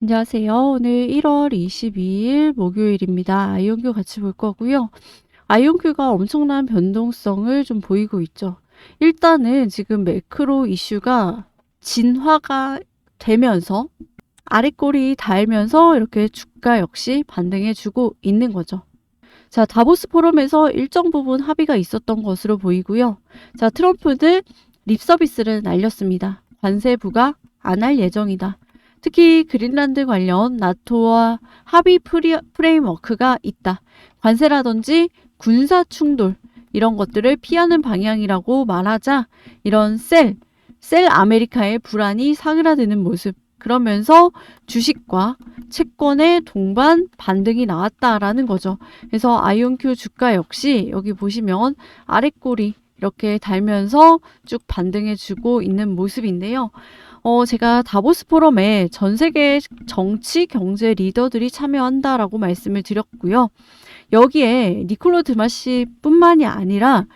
안녕하세요. 오늘 1월 22일 목요일입니다. 아이온큐 같이 볼 거고요. 아이온큐가 엄청난 변동성을 좀 보이고 있죠. 일단은 지금 매크로 이슈가 진화가 되면서 아랫골이 닳으면서 이렇게 주가 역시 반등해주고 있는 거죠. 자, 다보스 포럼에서 일정 부분 합의가 있었던 것으로 보이고요. 자, 트럼프는 립서비스를 날렸습니다. 관세 부과 안 할 예정이다. 특히 그린란드 관련 나토와 합의 프레임워크가 있다. 관세라든지 군사 충돌 이런 것들을 피하는 방향이라고 말하자 이런 셀 아메리카의 불안이 사그라드는 모습. 그러면서 주식과 채권의 동반 반등이 나왔다라는 거죠. 그래서 아이온큐 주가 역시 여기 보시면 아랫골이 이렇게 달면서 쭉 반등해주고 있는 모습인데요. 제가 다보스 포럼에 전 세계 정치, 경제 리더들이 참여한다라고 말씀을 드렸고요. 여기에 니콜로 드마시 뿐만이 아니라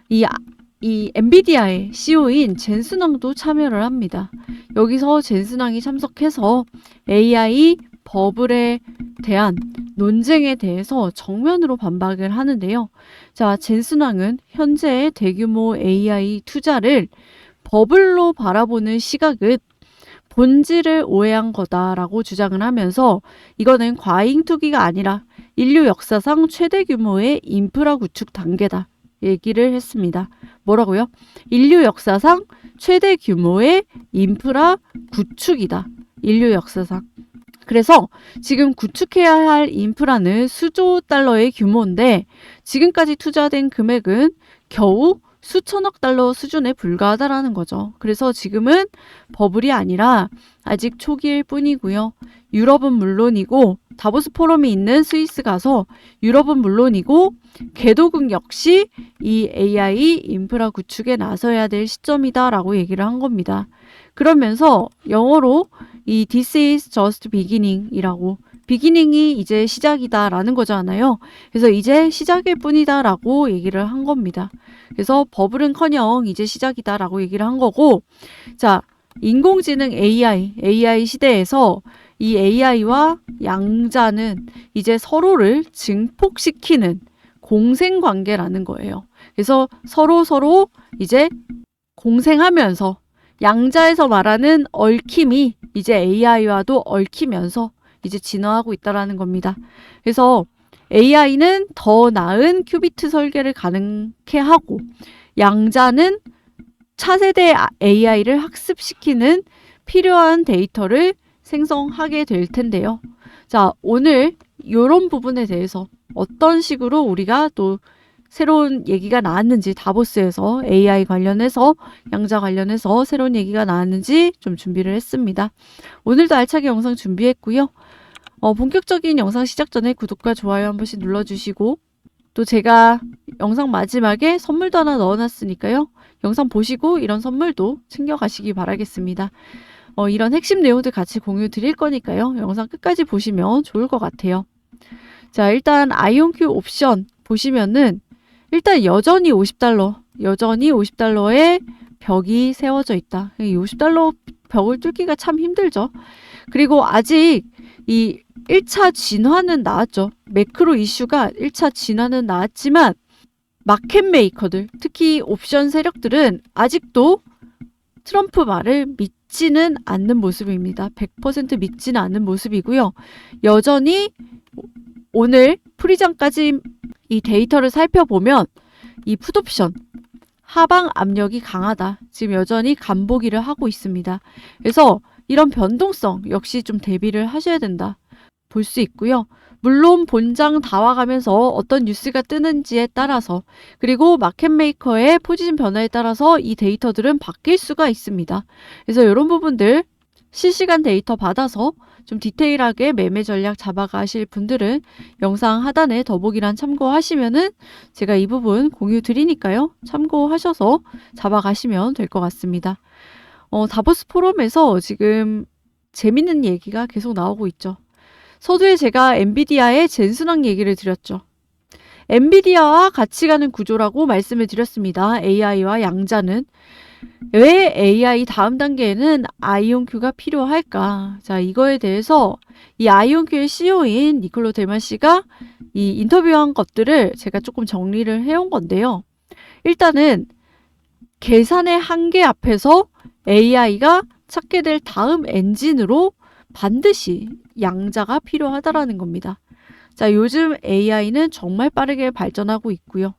이 엔비디아의 CEO인 젠슨왕도 참여를 합니다. 여기서 젠슨왕이 참석해서 AI 버블에 대한 논쟁에 대해서 정면으로 반박을 하는데요. 자, 젠슨왕은 현재 대규모 AI 투자를 버블로 바라보는 시각은 본질을 오해한 거다라고 주장을 하면서 이거는 과잉 투기가 아니라 인류 역사상 최대 규모의 인프라 구축 단계다. 얘기를 했습니다. 뭐라고요? 인류 역사상 최대 규모의 인프라 구축이다. 인류 역사상. 그래서 지금 구축해야 할 인프라는 수조 달러의 규모인데 지금까지 투자된 금액은 겨우 수천억 달러 수준에 불과하다라는 거죠. 그래서 지금은 버블이 아니라 아직 초기일 뿐이고요. 유럽은 물론이고 다보스 포럼이 있는 스위스 가서 유럽은 물론이고 개도국 역시 이 AI 인프라 구축에 나서야 될 시점이다라고 얘기를 한 겁니다. 그러면서 영어로 이 This is just beginning이라고 비기닝이 이제 시작이다라는 거잖아요. 그래서 이제 시작일 뿐이다라고 얘기를 한 겁니다. 그래서 버블은커녕 이제 시작이다라고 얘기를 한 거고, 자, 인공지능 AI 시대에서 이 AI와 양자는 이제 서로를 증폭시키는 공생관계라는 거예요. 그래서 서로 이제 공생하면서 양자에서 말하는 얽힘이 이제 AI와도 얽히면서 이제 진화하고 있다라는 겁니다. 그래서 AI는 더 나은 큐비트 설계를 가능케 하고 양자는 차세대 AI를 학습시키는 필요한 데이터를 생성하게 될 텐데요. 자, 오늘 이런 부분에 대해서 어떤 식으로 우리가 또 새로운 얘기가 나왔는지 다보스에서 AI 관련해서 양자 관련해서 새로운 얘기가 나왔는지 좀 준비를 했습니다. 오늘도 알차게 영상 준비했고요. 본격적인 영상 시작 전에 구독과 좋아요 한 번씩 눌러주시고 또 제가 영상 마지막에 선물도 하나 넣어놨으니까요. 영상 보시고 이런 선물도 챙겨가시기 바라겠습니다. 이런 핵심 내용들 같이 공유 드릴 거니까요. 영상 끝까지 보시면 좋을 것 같아요. 자, 일단 아이온큐 옵션 보시면은 일단 여전히 50달러의 벽이 세워져 있다. 이 50달러 벽을 뚫기가 참 힘들죠. 그리고 아직 이 1차 진화는 나왔죠. 매크로 이슈가 1차 진화는 나왔지만 마켓 메이커들, 특히 옵션 세력들은 아직도 트럼프 말을 믿지는 않는 모습입니다. 100% 믿지는 않는 모습이고요. 여전히 오늘 프리장까지 이 데이터를 살펴보면 이 풋옵션 하방 압력이 강하다. 지금 여전히 간보기를 하고 있습니다. 그래서 이런 변동성 역시 좀 대비를 하셔야 된다. 볼 수 있고요. 물론 본장 다와가면서 어떤 뉴스가 뜨는지에 따라서 그리고 마켓메이커의 포지션 변화에 따라서 이 데이터들은 바뀔 수가 있습니다. 그래서 이런 부분들 실시간 데이터 받아서 좀 디테일하게 매매 전략 잡아가실 분들은 영상 하단에 더보기란 참고하시면은 제가 이 부분 공유 드리니까요. 참고하셔서 잡아가시면 될 것 같습니다. 다보스 포럼에서 지금 재밌는 얘기가 계속 나오고 있죠. 서두에 제가 엔비디아의 젠슨왕 얘기를 드렸죠. 엔비디아와 같이 가는 구조라고 말씀을 드렸습니다. AI와 양자는. 왜 AI 다음 단계에는 아이온큐가 필요할까? 자, 이거에 대해서 이 아이온큐의 CEO인 니콜로 데마 씨가 이 인터뷰한 것들을 제가 조금 정리를 해온 건데요. 일단은 계산의 한계 앞에서 AI가 찾게 될 다음 엔진으로 반드시 양자가 필요하다라는 겁니다. 자, 요즘 AI는 정말 빠르게 발전하고 있고요.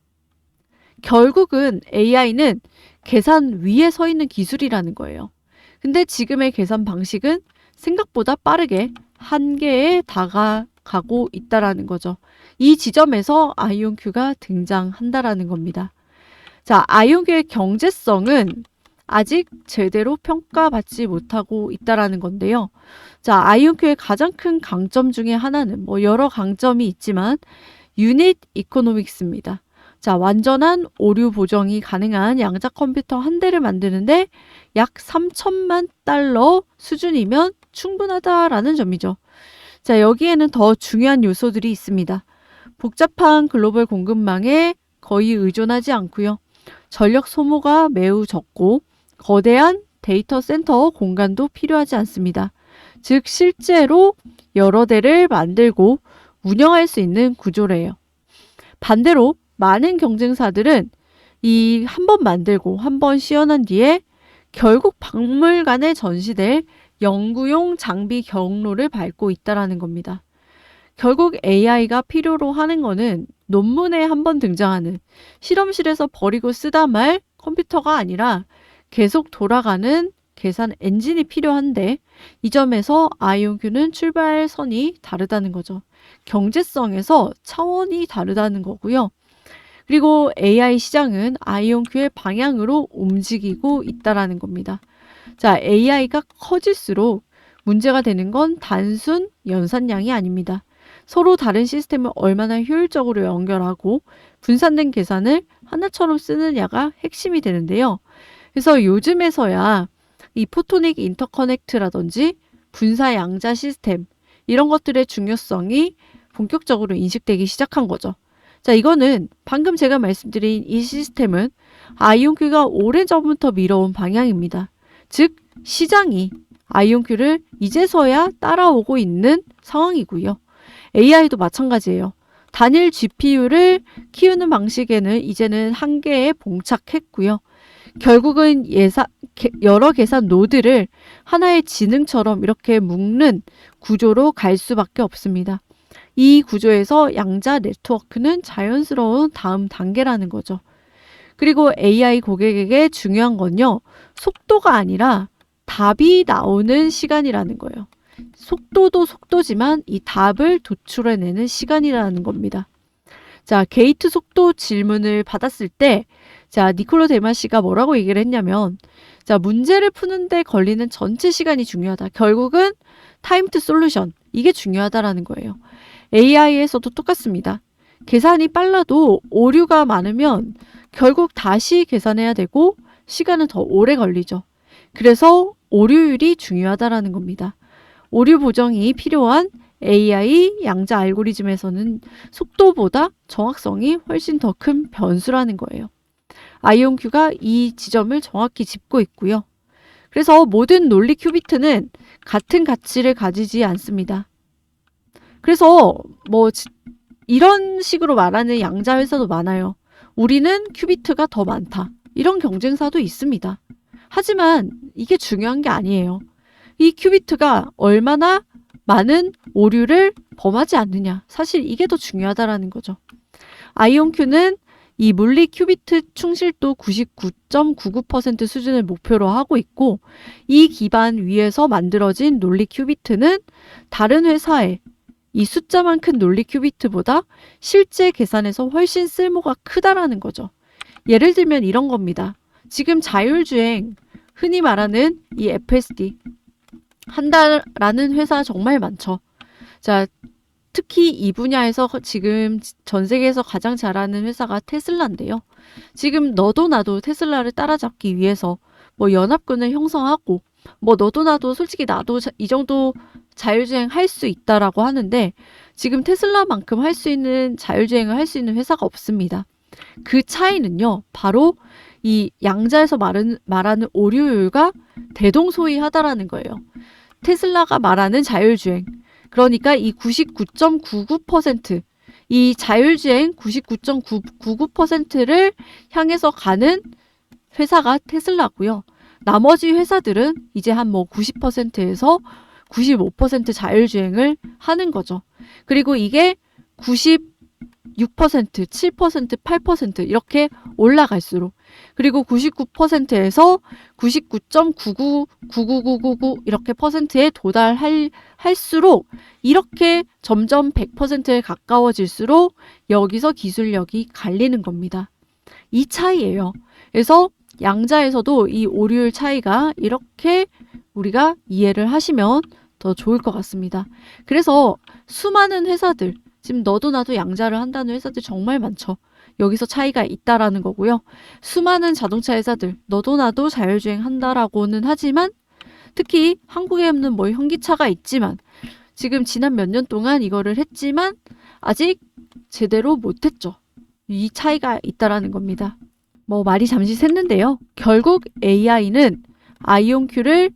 결국은 AI는 계산 위에 서 있는 기술이라는 거예요. 근데 지금의 계산 방식은 생각보다 빠르게 한계에 다가가고 있다라는 거죠. 이 지점에서 아이온큐가 등장한다라는 겁니다. 자, 아이온큐의 경제성은 아직 제대로 평가받지 못하고 있다라는 건데요. 자, 아이온큐의 가장 큰 강점 중에 하나는 뭐 여러 강점이 있지만 유닛 이코노믹스입니다. 자, 완전한 오류 보정이 가능한 양자 컴퓨터 한 대를 만드는데 약 3천만 달러 수준이면 충분하다라는 점이죠. 자, 여기에는 더 중요한 요소들이 있습니다. 복잡한 글로벌 공급망에 거의 의존하지 않고요. 전력 소모가 매우 적고 거대한 데이터 센터 공간도 필요하지 않습니다. 즉 실제로 여러 대를 만들고 운영할 수 있는 구조래요. 반대로 많은 경쟁사들은 이 한 번 만들고 한 번 시연한 뒤에 결국 박물관에 전시될 연구용 장비 경로를 밟고 있다라는 겁니다. 결국 AI가 필요로 하는 거는 논문에 한 번 등장하는 실험실에서 버리고 쓰다 말 컴퓨터가 아니라 계속 돌아가는 계산 엔진이 필요한데 이 점에서 아이온큐는 출발선이 다르다는 거죠. 경제성에서 차원이 다르다는 거고요. 그리고 AI 시장은 아이온큐의 방향으로 움직이고 있다라는 겁니다. 자, AI가 커질수록 문제가 되는 건 단순 연산량이 아닙니다. 서로 다른 시스템을 얼마나 효율적으로 연결하고 분산된 계산을 하나처럼 쓰느냐가 핵심이 되는데요. 그래서 요즘에서야 이 포토닉 인터커넥트라든지 분사 양자 시스템 이런 것들의 중요성이 본격적으로 인식되기 시작한 거죠. 자, 이거는 방금 제가 말씀드린 이 시스템은 아이온큐가 오래전부터 미뤄온 방향입니다. 즉, 시장이 아이온큐를 이제서야 따라오고 있는 상황이고요. AI도 마찬가지예요. 단일 GPU를 키우는 방식에는 이제는 한계에 봉착했고요. 결국은 여러 계산 노드를 하나의 지능처럼 이렇게 묶는 구조로 갈 수밖에 없습니다. 이 구조에서 양자 네트워크는 자연스러운 다음 단계라는 거죠. 그리고 AI 고객에게 중요한 건요, 속도가 아니라 답이 나오는 시간이라는 거예요. 속도도 속도지만 이 답을 도출해내는 시간이라는 겁니다. 자, 게이트 속도 질문을 받았을 때, 자, 니콜로 데마 씨가 뭐라고 얘기를 했냐면, 자, 문제를 푸는데 걸리는 전체 시간이 중요하다. 결국은 타임 투 솔루션, 이게 중요하다라는 거예요. AI에서도 똑같습니다. 계산이 빨라도 오류가 많으면 결국 다시 계산해야 되고 시간은 더 오래 걸리죠. 그래서 오류율이 중요하다라는 겁니다. 오류 보정이 필요한 AI 양자 알고리즘에서는 속도보다 정확성이 훨씬 더 큰 변수라는 거예요. 아이온큐가 이 지점을 정확히 짚고 있고요. 그래서 모든 논리 큐비트는 같은 가치를 가지지 않습니다. 그래서 뭐 이런 식으로 말하는 양자 회사도 많아요. 우리는 큐비트가 더 많다. 이런 경쟁사도 있습니다. 하지만 이게 중요한 게 아니에요. 이 큐비트가 얼마나 많은 오류를 범하지 않느냐. 사실 이게 더 중요하다라는 거죠. 아이온큐는 이 물리 큐비트 충실도 99.99% 수준을 목표로 하고 있고 이 기반 위에서 만들어진 논리 큐비트는 다른 회사의 이 숫자만 큰 논리 큐비트보다 실제 계산에서 훨씬 쓸모가 크다라는 거죠. 예를 들면 이런 겁니다. 지금 자율주행, 흔히 말하는 이 FSD 한다라는 회사 정말 많죠. 자, 특히 이 분야에서 지금 전 세계에서 가장 잘하는 회사가 테슬라인데요. 지금 너도 나도 테슬라를 따라잡기 위해서 뭐 연합군을 형성하고 뭐 너도 나도 솔직히 나도 이 정도 자율주행 할 수 있다라고 하는데 지금 테슬라만큼 할 수 있는 자율주행을 할 수 있는 회사가 없습니다. 그 차이는요. 바로 이 양자에서 말하는 오류율과 대동소이하다라는 거예요. 테슬라가 말하는 자율주행. 그러니까 이 99.99%, 이 자율주행 99.99%를 향해서 가는 회사가 테슬라고요. 나머지 회사들은 이제 한 뭐 90%에서 95% 자율주행을 하는 거죠. 그리고 이게 96%, 7%, 8% 이렇게 올라갈수록, 그리고 99%에서 99.999999 이렇게 퍼센트에 도달할수록 이렇게 점점 100%에 가까워질수록 여기서 기술력이 갈리는 겁니다. 이 차이예요. 그래서 양자에서도 이 오류율 차이가 이렇게 우리가 이해를 하시면 더 좋을 것 같습니다. 그래서 수많은 회사들, 지금 너도 나도 양자를 한다는 회사들 정말 많죠. 여기서 차이가 있다라는 거고요. 수많은 자동차 회사들, 너도 나도 자율주행 한다라고는 하지만, 특히 한국에는 뭐 현기차가 있지만, 지금 지난 몇 년 동안 이거를 했지만 아직 제대로 못했죠. 이 차이가 있다라는 겁니다. 뭐 말이 잠시 샜는데요. 결국 AI는 아이온큐를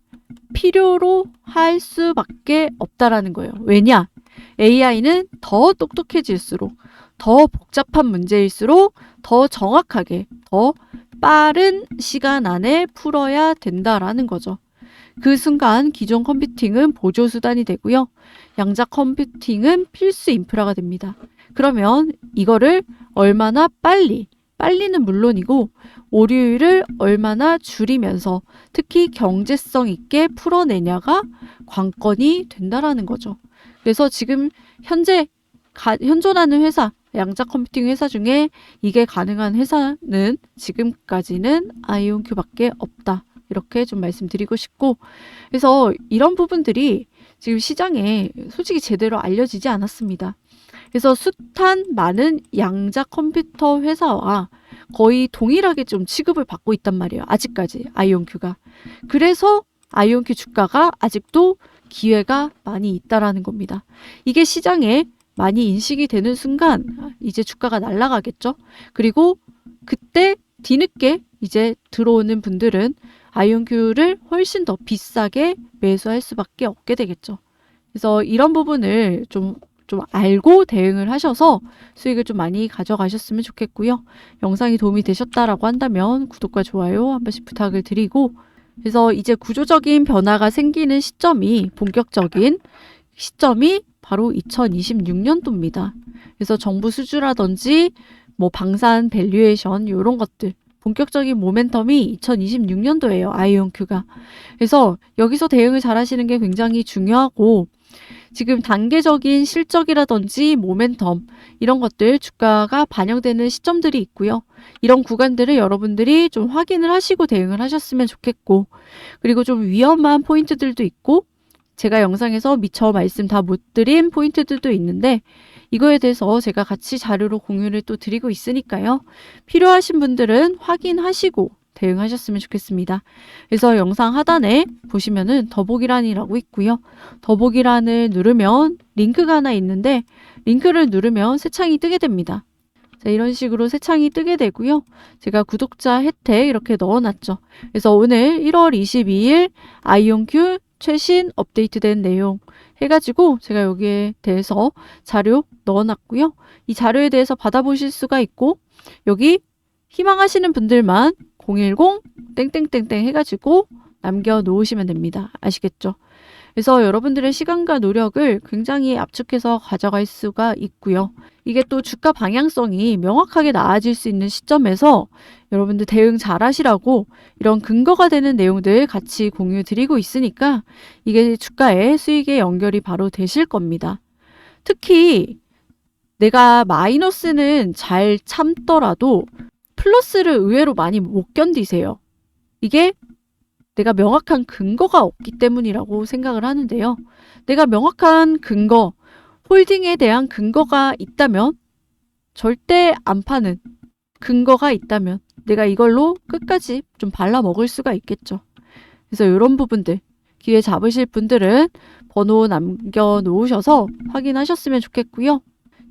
필요로 할 수밖에 없다라는 거예요. 왜냐? AI는 더 똑똑해질수록, 더 복잡한 문제일수록 더 정확하게, 더 빠른 시간 안에 풀어야 된다라는 거죠. 그 순간 기존 컴퓨팅은 보조수단이 되고요. 양자 컴퓨팅은 필수 인프라가 됩니다. 그러면 이거를 얼마나 빨리는 물론이고 오류율을 얼마나 줄이면서 특히 경제성 있게 풀어내냐가 관건이 된다라는 거죠. 그래서 지금 현재 현존하는 회사, 양자 컴퓨팅 회사 중에 이게 가능한 회사는 지금까지는 아이온큐밖에 없다. 이렇게 좀 말씀드리고 싶고, 그래서 이런 부분들이 지금 시장에 솔직히 제대로 알려지지 않았습니다. 그래서 숱한 많은 양자 컴퓨터 회사와 거의 동일하게 좀 취급을 받고 있단 말이에요. 아직까지 아이온큐가. 그래서 아이온큐 주가가 아직도 기회가 많이 있다라는 겁니다. 이게 시장에 많이 인식이 되는 순간 이제 주가가 날아가겠죠. 그리고 그때 뒤늦게 이제 들어오는 분들은 아이온큐를 훨씬 더 비싸게 매수할 수밖에 없게 되겠죠. 그래서 이런 부분을 좀 알고 대응을 하셔서 수익을 좀 많이 가져가셨으면 좋겠고요. 영상이 도움이 되셨다라고 한다면 구독과 좋아요 한 번씩 부탁을 드리고, 그래서 이제 구조적인 변화가 생기는 시점이, 본격적인 시점이 바로 2026년도입니다. 그래서 정부 수주라든지 뭐 방산 밸류에이션 이런 것들, 본격적인 모멘텀이 2026년도예요. 아이온큐가. 그래서 여기서 대응을 잘 하시는 게 굉장히 중요하고, 지금 단계적인 실적이라든지 모멘텀 이런 것들 주가가 반영되는 시점들이 있고요. 이런 구간들을 여러분들이 좀 확인을 하시고 대응을 하셨으면 좋겠고, 그리고 좀 위험한 포인트들도 있고 제가 영상에서 미처 말씀 다 못 드린 포인트들도 있는데 이거에 대해서 제가 같이 자료로 공유를 또 드리고 있으니까요. 필요하신 분들은 확인하시고 대응하셨으면 좋겠습니다. 그래서 영상 하단에 보시면은 더보기란이라고 있고요. 더보기란을 누르면 링크가 하나 있는데 링크를 누르면 새 창이 뜨게 됩니다. 자, 이런 식으로 새 창이 뜨게 되고요. 제가 구독자 혜택 이렇게 넣어놨죠. 그래서 오늘 1월 22일 아이온큐 최신 업데이트된 내용 해가지고 제가 여기에 대해서 자료 넣어놨고요. 이 자료에 대해서 받아보실 수가 있고, 여기 희망하시는 분들만 010 땡땡땡땡 해가지고 남겨놓으시면 됩니다. 아시겠죠? 그래서 여러분들의 시간과 노력을 굉장히 압축해서 가져갈 수가 있고요. 이게 또 주가 방향성이 명확하게 나아질 수 있는 시점에서 여러분들 대응 잘 하시라고 이런 근거가 되는 내용들 같이 공유 드리고 있으니까 이게 주가의 수익에 연결이 바로 되실 겁니다. 특히 내가 마이너스는 잘 참더라도 플러스를 의외로 많이 못 견디세요. 이게 내가 명확한 근거가 없기 때문이라고 생각을 하는데요. 내가 명확한 근거, 홀딩에 대한 근거가 있다면, 절대 안 파는 근거가 있다면 내가 이걸로 끝까지 좀 발라먹을 수가 있겠죠. 그래서 이런 부분들, 기회 잡으실 분들은 번호 남겨놓으셔서 확인하셨으면 좋겠고요.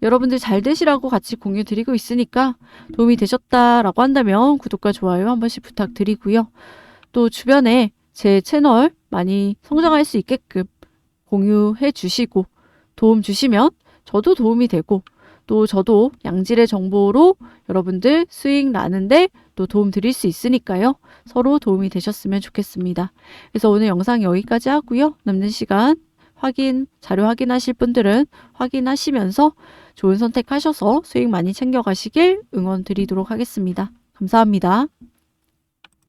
여러분들 잘 되시라고 같이 공유 드리고 있으니까 도움이 되셨다라고 한다면 구독과 좋아요 한 번씩 부탁드리고요. 또 주변에 제 채널 많이 성장할 수 있게끔 공유해 주시고 도움 주시면 저도 도움이 되고 또 저도 양질의 정보로 여러분들 수익 나는데 또 도움 드릴 수 있으니까요. 서로 도움이 되셨으면 좋겠습니다. 그래서 오늘 영상 여기까지 하고요. 남는 시간 자료 확인하실 분들은 확인하시면서 좋은 선택하셔서 수익 많이 챙겨가시길 응원 드리도록 하겠습니다. 감사합니다.